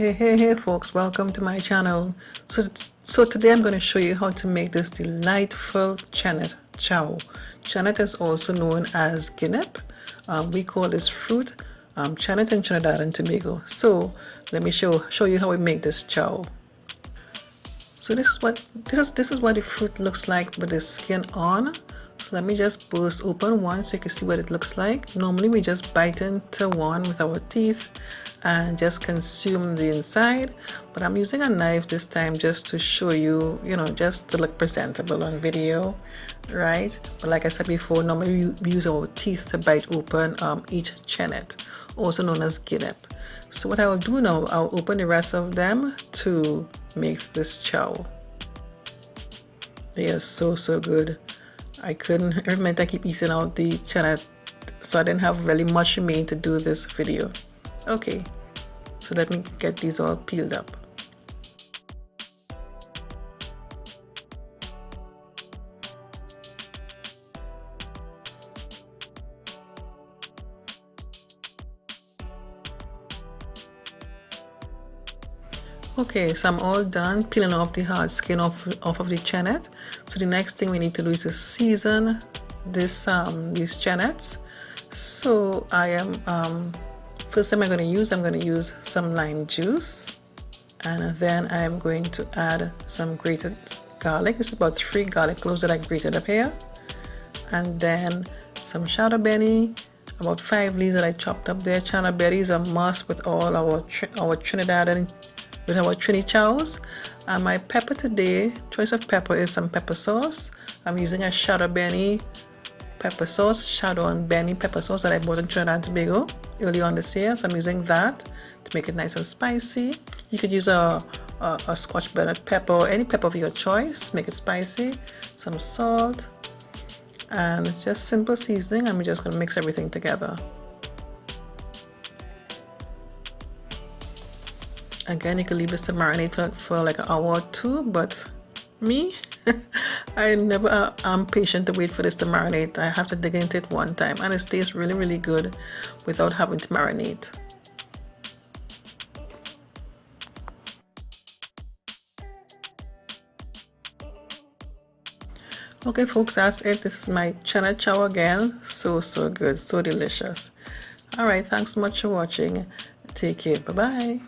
Hey folks, welcome to my channel. So today I'm going to show you how to make this delightful Chennette chow. Chennette is also known as Guinep. We call this fruit Chennette in Trinidad and Tobago. So let me show you how we make this chow. So this is what the fruit looks like with the skin on. So let me just burst open one so you can see what it looks like. Normally we just bite into one with our teeth and just consume the inside, but I'm using a knife this time just to show you, just to look presentable on video, right? But like I said before, normally we use our teeth to bite open each Chennette, also known as Guinep. So what I will do now, I'll open the rest of them to make this chow. They are so good. Every minute I keep eating out the Chennette, so I didn't have really much remaining to do this video. Okay, so let me get these all peeled up. Okay, so I'm all done peeling off the hard skin off of the Chennette. So the next thing we need to do is to season these Chennettes. So I am first thing I'm going to use some lime juice, and then I am going to add some grated garlic. This is about 3 garlic cloves that I grated up here, and then some shadow benny, about 5 leaves that I chopped up there. Shadow berry is a must with all our Trinidadian, with our Trini chows. And my pepper today, choice of pepper is some pepper sauce. I'm using a shadow benny pepper sauce, shadow and benny pepper sauce that I bought in Trinidad and Tobago early on this year. So I'm using that to make it nice and spicy. You could use a Scotch bonnet pepper or any pepper of your choice, make it spicy. Some salt and just simple seasoning. I'm just going to mix everything together. Again, you can leave this to marinate for like an hour or 2, but me, I never am patient to wait for this to marinate. I have to dig into it one time, and it tastes really good without having to marinate. Okay folks, that's it. This is my Chennette chow again. So good, so delicious. All right, thanks so much for watching. Take care. Bye bye.